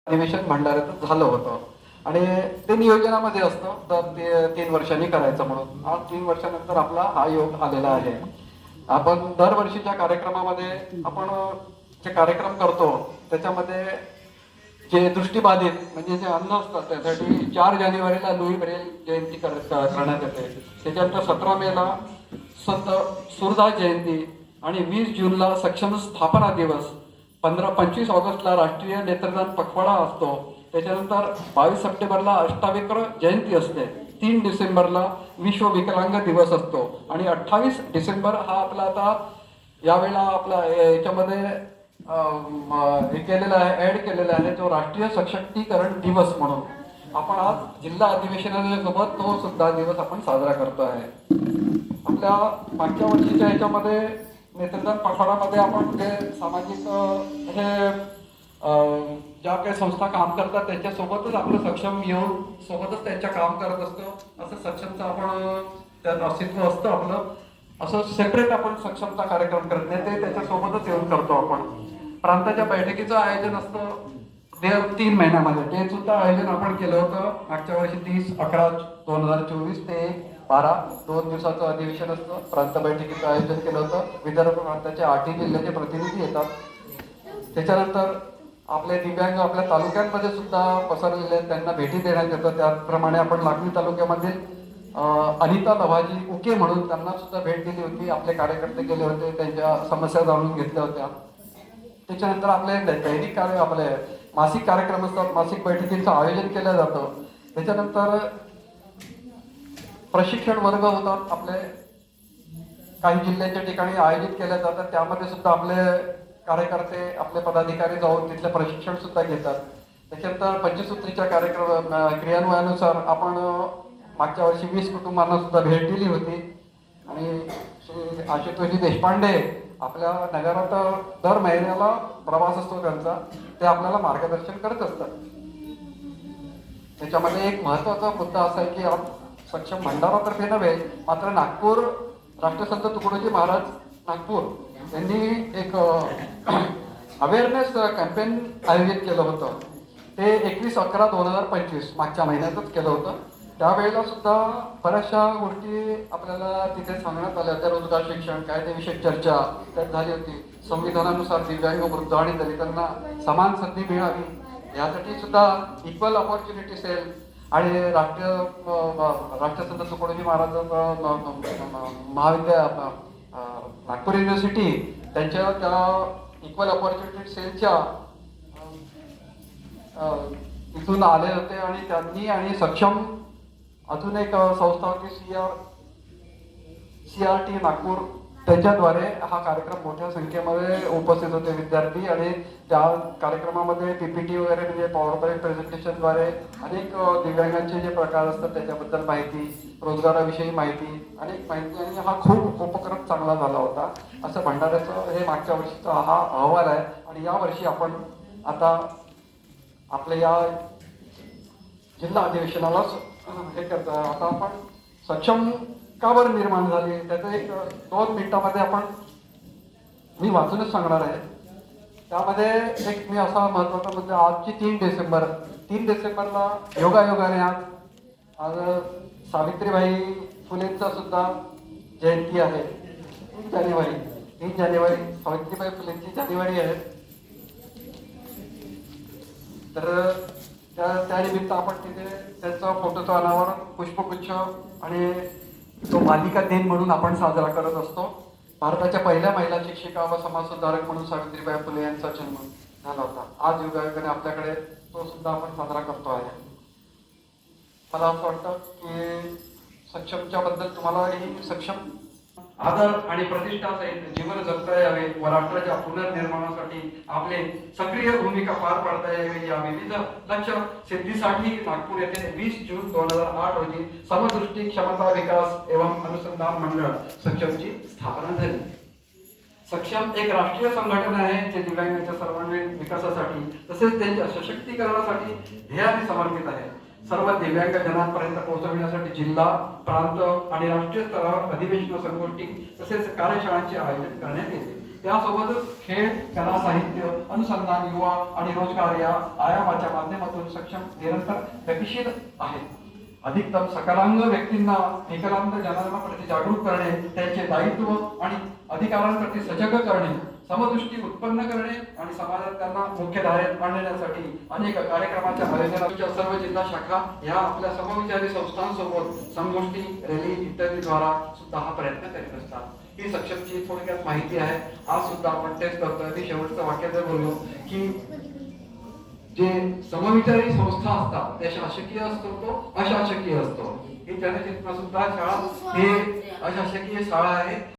अधिवेशन भंडाऱ्यात झालं होतं आणि ते नियोजनामध्ये असतं तर ते 3 वर्षांनी करायचं म्हणून. आज 3 वर्षानंतर आपला हा योग आलेला आहे. आपण दरवर्षीच्या कार्यक्रमामध्ये आपण जे कार्यक्रम करतो त्याच्यामध्ये जे दृष्टीबाधित म्हणजे जे अंध असतात त्यासाठी 4 जानेवारीला लुई ब्रेल जयंती करण्यात येते. त्याच्यानंतर 17 मेला संत सुरदास जयंती आणि 20 जूनला सक्षम स्थापना दिवस, 25 ऑगस्टला राष्ट्रीय नेत्रदान पखवाडा असतो. त्याच्यानंतर 22 सप्टेंबरला अष्टावक्र जयंती असते. 3 डिसेंबरला विश्व विकलांग दिवस असतो आणि 28 डिसेंबर हा आपला आता यावेळेला आपला याच्यामध्ये हे केलेला आहे, ऍड केलेला आहे तो राष्ट्रीय सशक्तीकरण दिवस म्हणून. आपण आज जिल्हा अधिवेशनासोबत तो सुद्धा दिवस आपण साजरा करतो आहे. आपल्या मागच्या वर्षीच्या ह्याच्यामध्ये नेत्रदान पखवाडामध्ये आपण जे सामाजिक हे ज्या काही संस्था काम करतात त्याच्यासोबतच आपलं सक्षम येऊन सोबतच त्यांच्या काम करत असतो. असं सक्षमचं आपण त्यात अस्तित्व असतं आपलं. असं सेपरेट आपण सक्षमता कार्यक्रम करत नाही, ते त्याच्यासोबतच येऊन करतो आपण. प्रांताच्या बैठकीचं आयोजन असतं 3 महिन्यामध्ये. ते सुद्धा आयोजन आपण केलं होतं मागच्या वर्षी 30/11/2024 ते 12 2 दिवसाचं अधिवेशन असतं. प्रांत बैठकीचं आयोजन केलं होतं. विदर्भ प्रांताचे 8 जिल्ह्याचे प्रतिनिधी येतात. त्याच्यानंतर आपले दिव्यांग आपल्या तालुक्यांमध्ये सुद्धा पसरलेले आहेत, त्यांना भेटी देण्यात येतं. त्याचप्रमाणे आपण लागणी तालुक्यामधील अनिता लवाजी उके म्हणून त्यांना सुद्धा भेट दिली होती. आपले कार्यकर्ते गेले होते, त्यांच्या समस्या जाणून घेतल्या होत्या. त्याच्यानंतर आपले दैनिक आपले मासिक कार्यक्रम असतात, मासिक बैठकींचं आयोजन केलं जातं. त्याच्यानंतर प्रशिक्षण वर्ग होतात आपले काही जिल्ह्यांच्या ठिकाणी आयोजित केले जातात. त्यामध्ये सुद्धा आपले कार्यकर्ते आपले पदाधिकारी जाऊन तिथलं प्रशिक्षण सुद्धा घेतात. त्याच्यानंतर पंचसूत्रीच्या क्रियान्वयानुसार आपण मागच्या वर्षी 20 कुटुंबांना सुद्धा भेट दिली होती आणि श्री आशुतोषजी देशपांडे आपल्या नगरात दर महिन्याला प्रवास असतो त्यांचा, ते आपल्याला मार्गदर्शन करत असतात. त्याच्यामध्ये एक महत्त्वाचा मुद्दा असा आहे की आज सक्षम भंडारातर्फे नव्हे मात्र नागपूर राष्ट्रसंत तुकडोजी महाराज नागपूर यांनी एक अवेअरनेस कॅम्पेन आयोजित केलं होतं. ते 21/11/2025 मागच्या महिन्यातच केलं होतं. त्यावेळेला सुद्धा बऱ्याचशा गोष्टी आपल्याला तिथे सांगण्यात आल्या होत्या. रोजगार, शिक्षण, कायदेविषयक चर्चा त्यात झाली होती. संविधानानुसार दिव्यांग, वृद्ध आणि दलितांना समान संधी मिळावी यासाठी सुद्धा इक्वल ऑपॉर्च्युनिटी सेल आणि राष्ट्रसंत तुकडोजी महाराज नागपूर युनिव्हर्सिटी त्यांच्या त्या इक्वल ऑपॉर्च्युनिटी सेलच्या इथून आले होते आणि त्यांनी आणि सक्षम अजून एक संस्था होती CRT नागपूर, त्यांच्याद्वारे हा कार्यक्रम मोठ्या संख्येमध्ये उपस्थित होते विद्यार्थी आणि त्या कार्यक्रमामध्ये PPT वगैरे म्हणजे पॉवर पॉईंट प्रेझेंटेशनद्वारे अनेक दिव्यांगांचे जे प्रकार असतात त्याच्याबद्दल माहिती, रोजगाराविषयी माहिती, अनेक माहिती आणि हा खूप उपक्रम चांगला झाला होता. असं भंडाऱ्याचं हे मागच्या वर्षीचा हा अहवाल आहे आणि यावर्षी आपण आता आपल्या या जिल्हा अधिवेशनाला हे करतो. आता आपण सक्षम का बरं निर्माण झाली त्याचं एक 2 मिनिटामध्ये मी वाचूनच सांगणार आहे. त्यामध्ये एक मी असा महत्त्वाचा मुद्दा, आजची 3 डिसेंबरला योगायोगाने आज सावित्रीबाई फुलेंचा सुद्धा जयंती आहे. 3 जानेवारी सावित्रीबाई फुलेंची जानेवारी आहे. तर त्यानिमित्त आपण तिथे त्यांचा फोटोचा अनावर पुष्पगुच्छ आणि तो बालिका दिन म्हणून आपण साजरा करत असतो. भारताच्या पहिल्या महिला शिक्षिका व समाजसुधारक म्हणून सावित्रीबाई फुले यांचा जन्म झाला होता. आज योगायोगाने आपल्याकडे तो सुद्धा आपण साजरा करतो आहे. मला असं वाटतं की सक्षमच्या बद्दल तुम्हाला ही सक्षम आदर आणि प्रतिष्ठा सहित जीवन जगता यावे व राष्ट्राच्या पुनर्निर्माणासाठी आपले सक्रिय भूमिका पार पाडता यावी या विविध लक्ष्य सिद्धीसाठी नागपूर येथे 20 जून 2008 रोजी समदृष्टी क्षमता विकास एवं अनुसंधान मंडळ सक्षमची स्थापना झाली. सक्षम एक राष्ट्रीय संघटना आहे जे दिव्यांगांच्या सर्वांगीण विकासासाठी तसेच त्यांच्या सशक्तीकरणासाठी ध्येयाने समर्पित आहे. सर्व दिव्यांग जनांपर्यंत पोहोचविण्यासाठी जिल्हा, प्रांत आणि राष्ट्रीय स्तरावर अधिवेशन, संगोष्ठी तसेच कार्यशाळांचे आयोजन करण्यात येते. त्यासोबतच खेळ, कला, साहित्य, अनुसंधान, युवा आणि रोजगार या आयामाच्या माध्यमातून सक्षम निरंतर गतिशील आहे. अधिकतम सकलांग व्यक्तींना विकलांग जनांप्रती जागरूक करणे, त्यांचे दायित्व आणि अधिकारांप्रती सजग करणे, समदृष्टी उत्पन्न करणे आणि समाजात त्यांना मुख्य धारेत आणण्यासाठी अनेक कार्यक्रमाच्या आयोजनाच्या सर्व जिल्हा शाखा या आपल्या समविचारी संस्थांसोबत संगोष्ठी, रॅली इत्यादीद्वारा सुद्धा हा प्रयत्न करीत असतात. ही सक्षमची थोडक्यात माहिती आहे. आज सुद्धा आपण तेच करतोय. मी शेवटचं वाक्य जर बोललो की जे समविचारी संस्था असतात ते शासकीय असतो, तो अशासकीय असतो. ही जनचिंतना सुद्धा शाळा हे अशासकीय शाळा आहे.